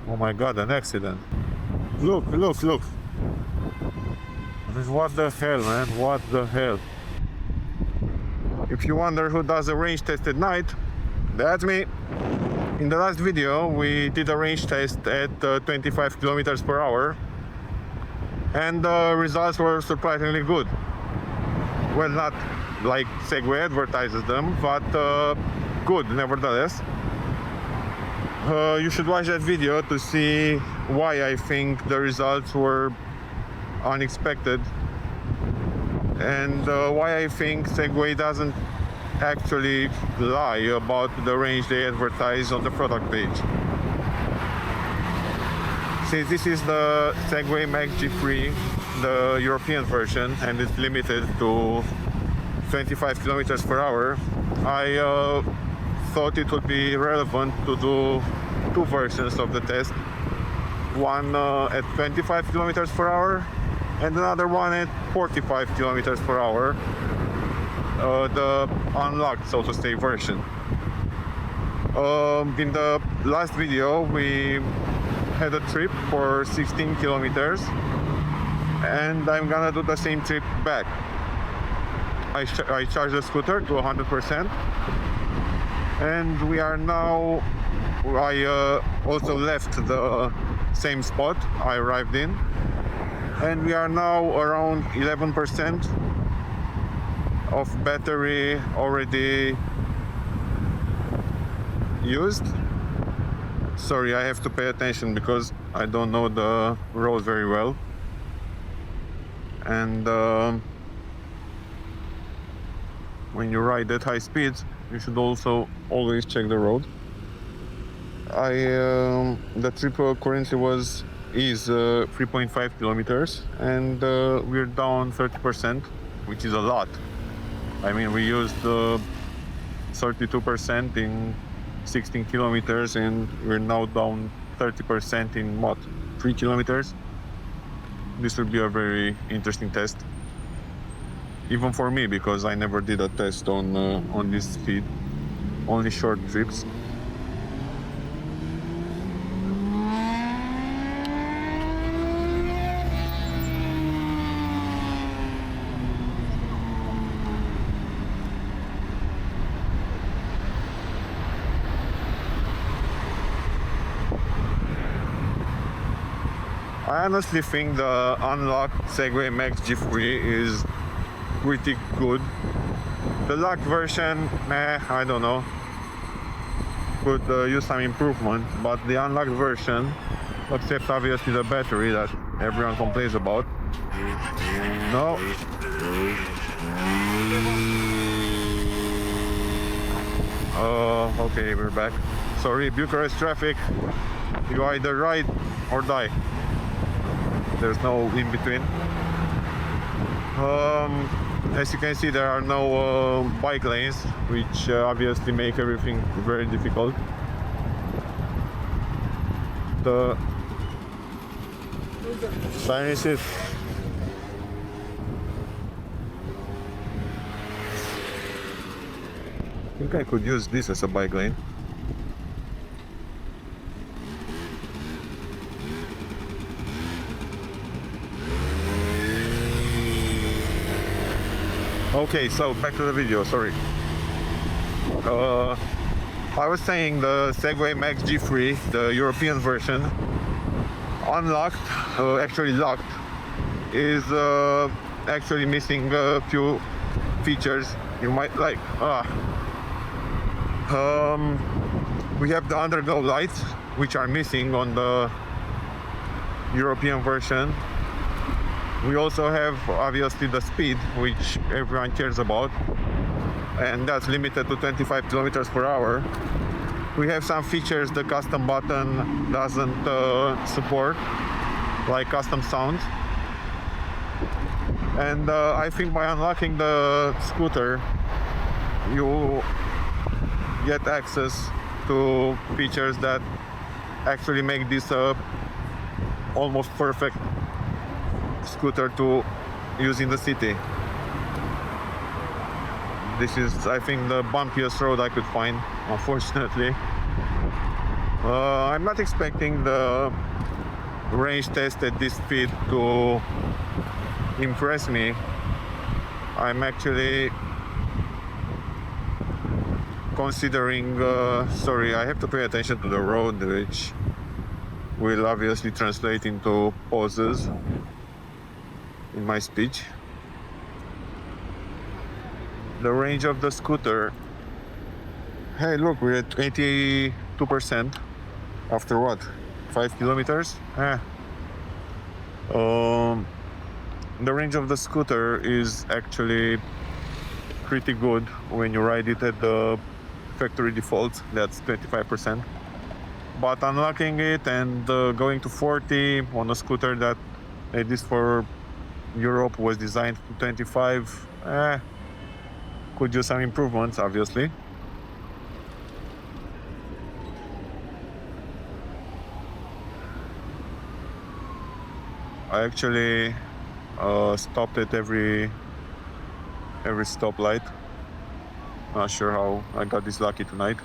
Oh my god, an accident. Look. What the hell, man? What the hell? If you wonder who does a range test at night, that's me. In the last video, we did a range test at 25 kilometers per hour, and the results were surprisingly good. Well, not like Segway advertises them, but good nevertheless. You should watch that video to see why I think the results were unexpected, and why I think Segway doesn't actually lie about the range they advertise on the product page. Since this is the Segway Max G3E, the European version, and it's limited to 25 kilometers per hour, I thought it would be relevant to do two versions of the test. One at 25 kilometers per hour and another one at 45 kilometers per hour. The unlocked, so to say, version. In the last video we had a trip for 16 kilometers, and I'm gonna do the same trip back. I charged the scooter to 100%, and we are now, I also left the same spot I arrived in, and we are now around 11% of battery already used. Sorry, I have to pay attention because I don't know the road very well, and when you ride at high speeds you should also always check the road. The trip currently is 3.5 kilometers, and we're down 30%, which is a lot. I mean, we used 32% in 16 kilometers, and we're now down 30% in what, 3 kilometers? This will be a very interesting test, even for me, because I never did a test on this speed, only short trips. I honestly think the unlocked Segway Max G3E is pretty good. The locked version, I don't know, could use some improvement, but the unlocked version, except obviously the battery that everyone complains about. No. Okay, we're back. Sorry, Bucharest traffic. You either ride or die. There's no in between. As you can see, there are no bike lanes, which obviously make everything very difficult. The sign is it. I think I could use this as a bike lane. Okay, so back to the video, sorry. I was saying the Segway Max G3, the European version, unlocked, actually locked, is actually missing a few features you might like. We have the underglow lights, which are missing on the European version. We also have obviously the speed, which everyone cares about, and that's limited to 25 kilometers per hour. We have some features the custom button doesn't support, like custom sound. And I think by unlocking the scooter, you get access to features that actually make this almost perfect scooter to use in the city. This is, I think, the bumpiest road I could find, unfortunately. I'm not expecting the range test at this speed to impress me. I'm actually considering, sorry, I have to pay attention to the road, which will obviously translate into pauses in my speech. The range of the scooter. Hey, look, we're at 82% after what? 5 kilometers? The range of the scooter is actually pretty good when you ride it at the factory default. That's 25%. But unlocking it and going to 40 on a scooter that, at least for Europe, was designed to 25, could use some improvements, obviously. I actually stopped at every stoplight. Not sure how I got this lucky tonight.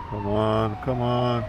Come on, come on.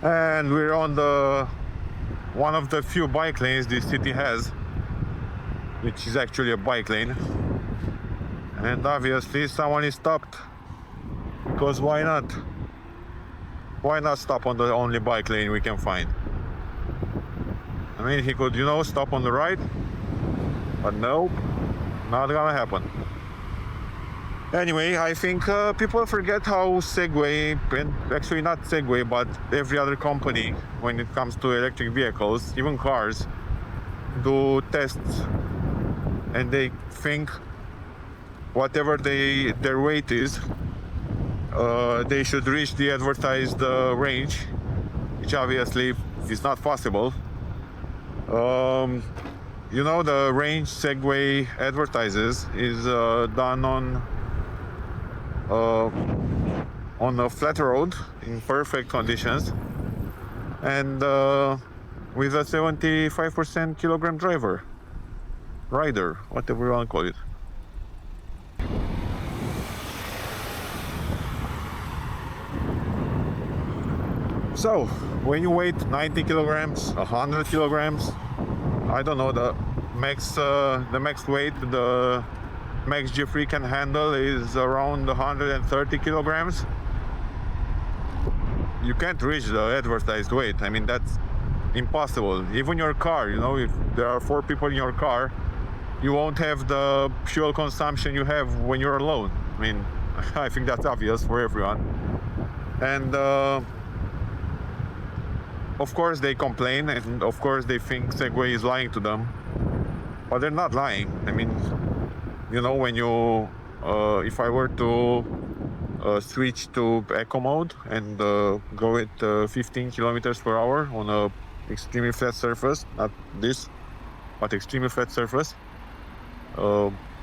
And we're on the one of the few bike lanes this city has, which is actually a bike lane. And obviously someone is stopped, because why not? Why not stop on the only bike lane we can find? I mean, he could, stop on the right, but no, not gonna happen. Anyway, I think people forget how Segway, and actually not Segway, but every other company, when it comes to electric vehicles, even cars, do tests and they think whatever their weight is, they should reach the advertised range, which obviously is not possible. You know, the range Segway advertises is done on a flat road in perfect conditions, and with a 75% kilogram rider, whatever you want to call it. So when you weigh 90 kilograms, 100 kilograms, I don't know, the max weight the Max G3 can handle is around 130 kilograms. You can't reach the advertised weight. I mean, that's impossible. Even your car, you know, if there are 4 people in your car, you won't have the fuel consumption you have when you're alone. I mean, I think that's obvious for everyone. And of course they complain, and of course they think Segway is lying to them, but they're not lying. I mean, you know, when you if I were to switch to eco mode and go at 15 kilometers per hour on a extremely flat surface, not this, but extremely flat surface,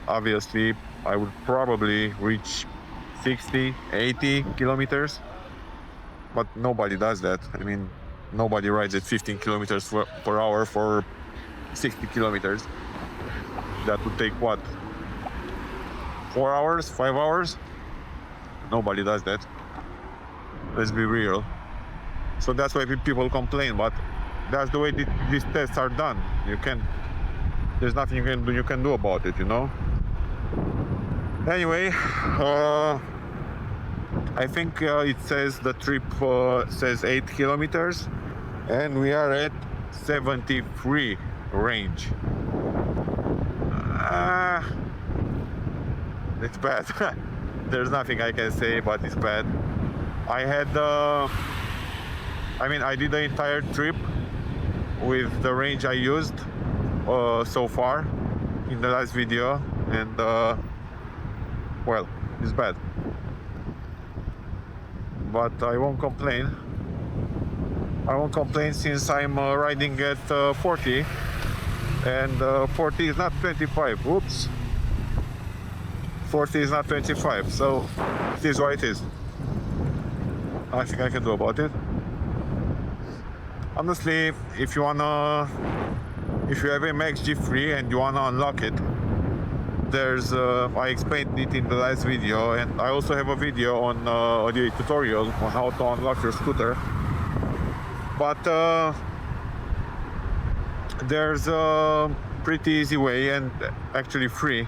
obviously I would probably reach 60, 80 kilometers, but nobody does that. I mean, nobody rides at 15 kilometers per hour for 60 kilometers. That would take what, 4 hours, 5 hours? Nobody does that. Let's be real. So that's why people complain, but that's the way these tests are done. There's nothing you can do about it, you know. Anyway, I think it says the trip says 8 kilometers, and we are at 73 range. It's bad. There's nothing I can say, but it's bad. I did the entire trip with the range I used so far in the last video, and well, it's bad. But I won't complain. Since I'm riding at 40, and 40 is not 25. Oops. 40 is not 25, so it is what it is. Nothing I can do about it. Honestly, if you have a Max G3 and you wanna unlock it, there's I explained it in the last video, and I also have a video on a tutorial on how to unlock your scooter. But there's a pretty easy way, and actually free.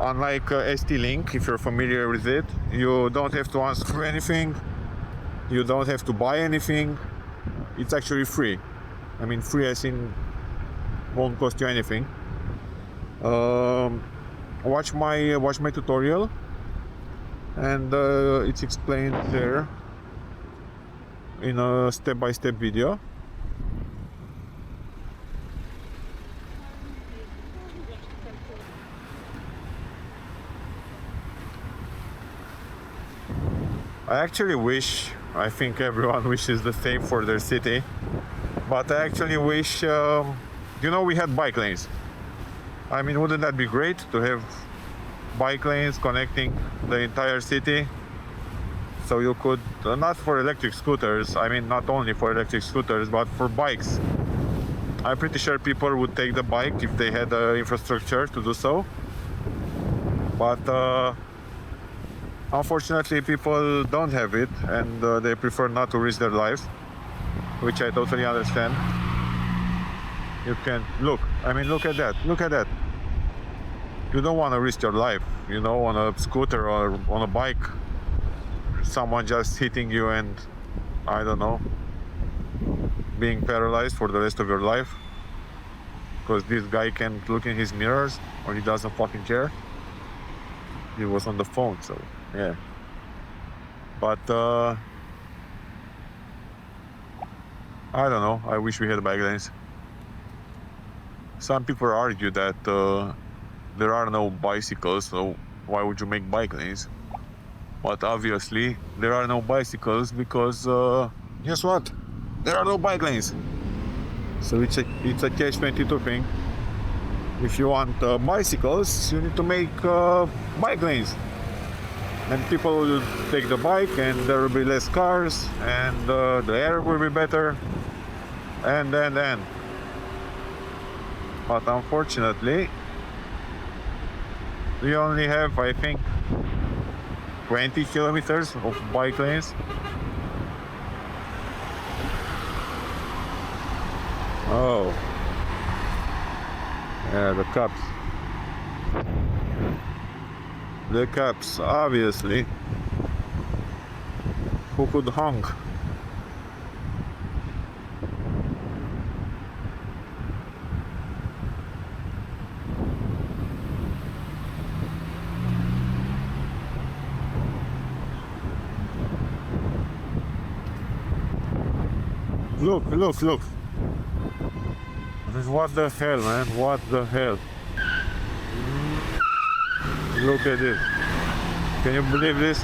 Unlike ST-Link, if you're familiar with it, you don't have to unscrew anything, you don't have to buy anything. It's actually free. I mean, free as in won't cost you anything. Watch my tutorial, and it's explained there in a step-by-step video. I think everyone wishes the same for their city, but I actually wish, you know, we had bike lanes. I mean, wouldn't that be great to have bike lanes connecting the entire city? So you could, not for electric scooters, I mean, not only for electric scooters, but for bikes. I'm pretty sure people would take the bike if they had the infrastructure to do so. But unfortunately, people don't have it, and they prefer not to risk their lives, which I totally understand. You can look at that. You don't want to risk your life, you know, on a scooter or on a bike. Someone just hitting you and, I don't know, being paralyzed for the rest of your life because this guy can't look in his mirrors, or he doesn't fucking care. He was on the phone, so yeah. But I don't know, I wish we had bike lanes. Some people argue that there are no bicycles, so why would you make bike lanes? But obviously, there are no bicycles because guess what? There are no bike lanes. So it's a catch-22 thing. If you want bicycles, you need to make bike lanes. And people will take the bike and there will be less cars and the air will be better. And. But unfortunately, we only have, I think, 20 kilometers of bike lanes. Oh. Yeah, the cops. The cops, obviously. Who could honk? Look. What the hell, man? What the hell? Look at this. Can you believe this?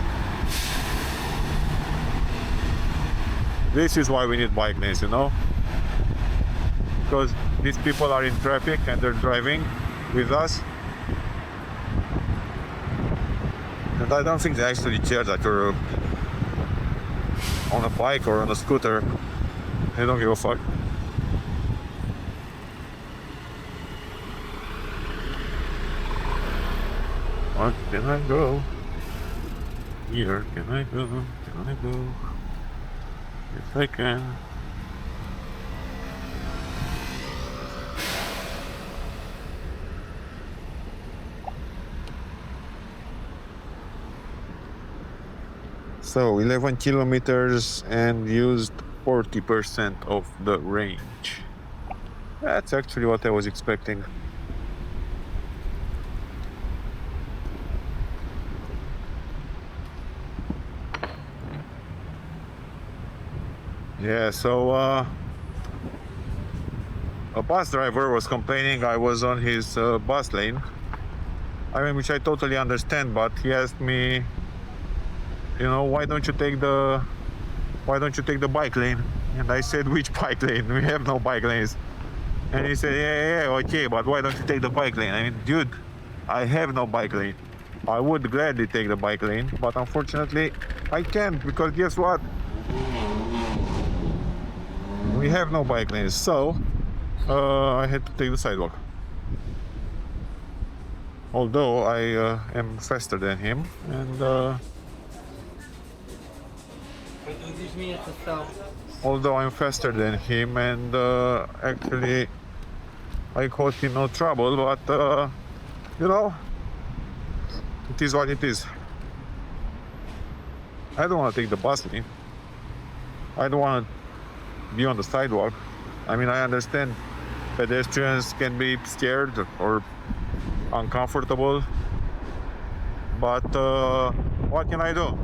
This is why we need bike lanes, you know? Because these people are in traffic and they're driving with us. And I don't think they actually care that you're on a bike or on a scooter. They don't give a fuck. What can I go? Here can I go? Can I go? Yes, I can. So 11 kilometers and used 40% of the range. That's actually what I was expecting. Yeah, so a bus driver was complaining I was on his bus lane. I mean, which I totally understand, but he asked me, you know, why don't you take the bike lane? And I said, which bike lane? We have no bike lanes. And he said, yeah, okay, but why don't you take the bike lane? I mean, dude, I have no bike lane. I would gladly take the bike lane, but unfortunately I can't, because guess what? We have no bike lanes, so I had to take the sidewalk. Although I am faster than him, and actually I caused him no trouble, but you know, it is what it is. I don't want to take the bus lane. I don't want to be on the sidewalk. I mean, I understand pedestrians can be scared or uncomfortable, but what can I do?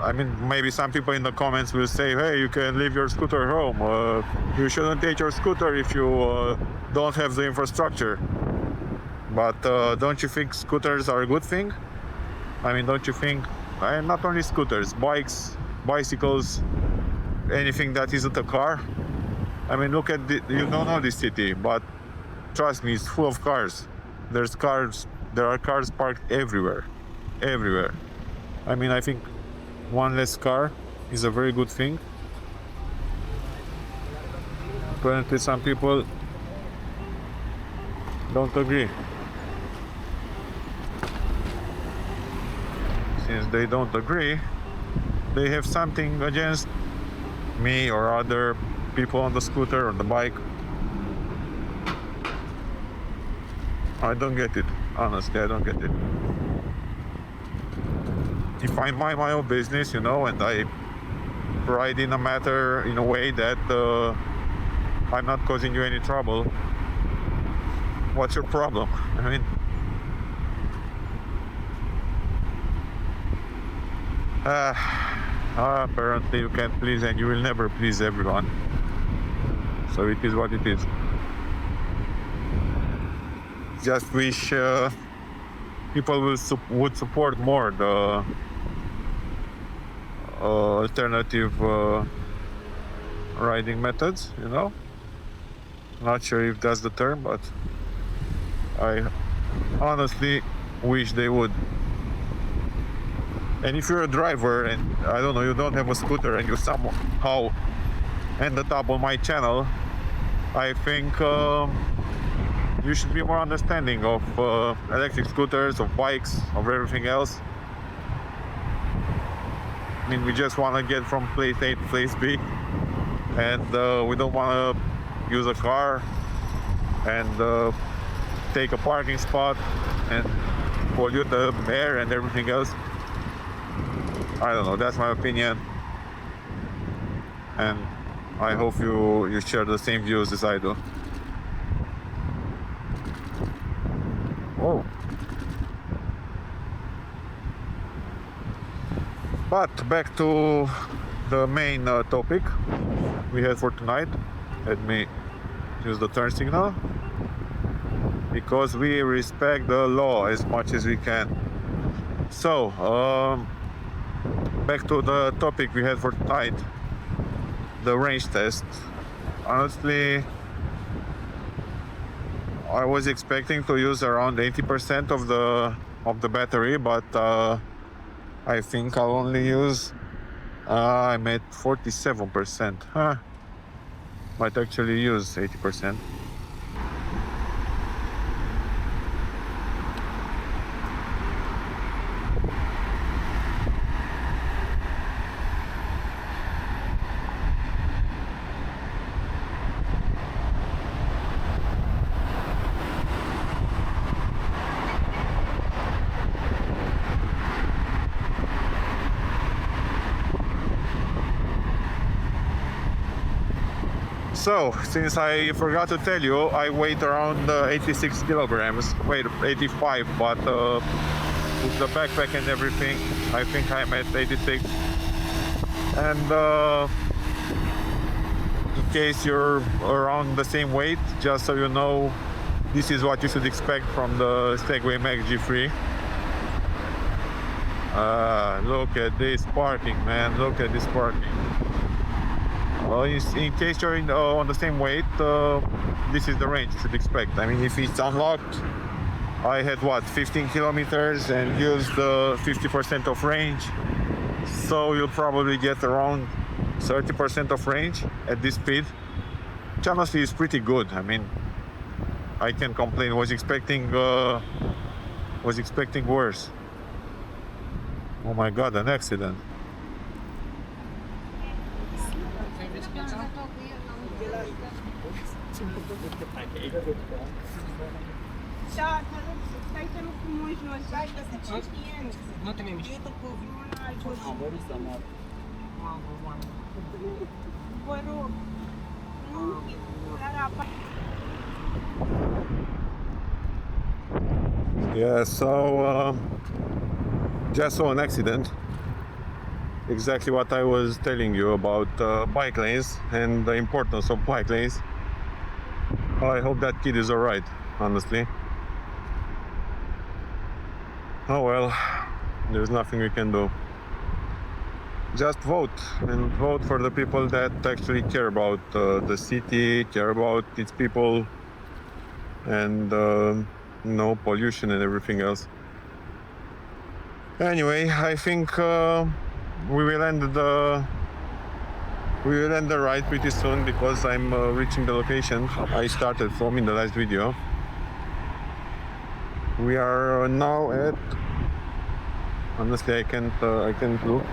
I mean, maybe some people in the comments will say, hey, you can leave your scooter home. You shouldn't take your scooter if you don't have the infrastructure. But don't you think scooters are a good thing? I mean, don't you think, not only scooters, bikes, bicycles, anything that isn't a car? I mean, look at you don't know this city, but trust me, it's full of cars. There are cars parked everywhere. I mean, I think one less car is a very good thing. Apparently some people don't agree. Since they don't agree, they have something against me or other people on the scooter or the bike. I don't get it. Honestly, I don't get it. If I mind my own business, you know, and I ride in a matter in a way that I'm not causing you any trouble, what's your problem? I mean, apparently you can't please and you will never please everyone. So it is what it is. Just wish people would support more the alternative riding methods, you know. Not sure if that's the term, but I honestly wish they would. And if you're a driver and I don't know, you don't have a scooter and you somehow ended up on my channel, I think you should be more understanding of electric scooters, of bikes, of everything else. I mean, we just want to get from place A to place B, and we don't want to use a car and take a parking spot and pollute the air and everything else. I don't know, that's my opinion, and I hope you share the same views as I do. Oh. But back to the main topic we had for tonight. Let me use the turn signal, because we respect the law as much as we can. So, back to the topic we had for tonight, the range test. Honestly, I was expecting to use around 80% of the battery, but I think I'll only use I'm at 47%. Might actually use 80%. So, since I forgot to tell you, I weigh around 86 kilograms, wait, 85, but with the backpack and everything, I think I'm at 86. And in case you're around the same weight, just so you know, this is what you should expect from the Segway Max G3E. Look at this parking, man, look at this parking. In case you're on the same weight, this is the range you should expect. I mean, if it's unlocked, I had 15 kilometers and used 50% of range, so you'll probably get around 30% of range at this speed, which honestly is pretty good. I mean, I can't complain. Was expecting worse. Oh my god, an accident. Yeah, so just saw an accident. Exactly what I was telling you about bike lanes and the importance of bike lanes. I hope that kid is alright, honestly. Oh well, there's nothing we can do. Just vote, and vote for the people that actually care about the city, care about its people, and no pollution and everything else. Anyway, I think we will end the ride pretty soon, because I'm reaching the location I started from in the last video. We are now at, honestly I can't look,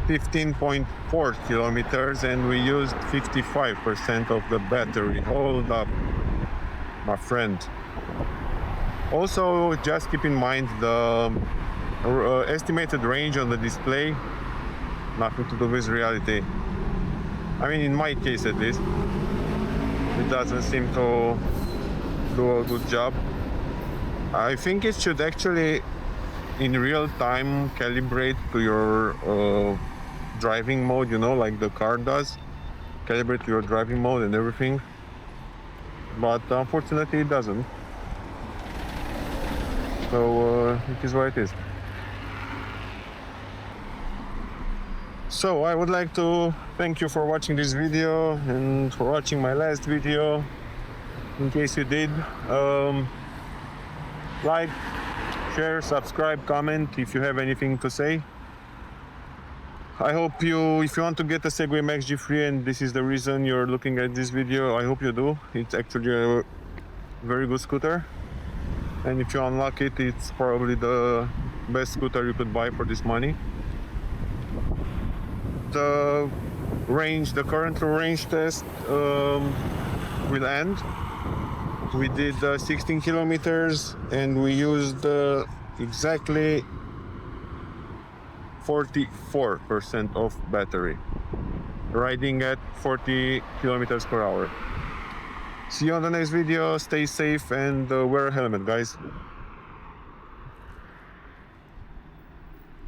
15.4 kilometers, and we used 55% of the battery. Hold up, my friend. Also, just keep in mind the estimated range on the display, nothing to do with reality. I mean, in my case at least, it doesn't seem to do a good job. I think it should actually, in real time, calibrate to your driving mode, you know, like the car does. calibrate your driving mode and everything, but unfortunately it doesn't. So it is what it is. So I would like to thank you for watching this video and for watching my last video. In case you did, like, share, subscribe, comment if you have anything to say. I hope you, if you want to get a Segway Max G3E and this is the reason you're looking at this video, I hope you do. It's actually a very good scooter, and if you unlock it, it's probably the best scooter you could buy for this money. The range, the current range test will end. We did 16 kilometers and we used exactly 44% of battery, riding at 40 kilometers per hour. See you on the next video. Stay safe and wear a helmet, guys.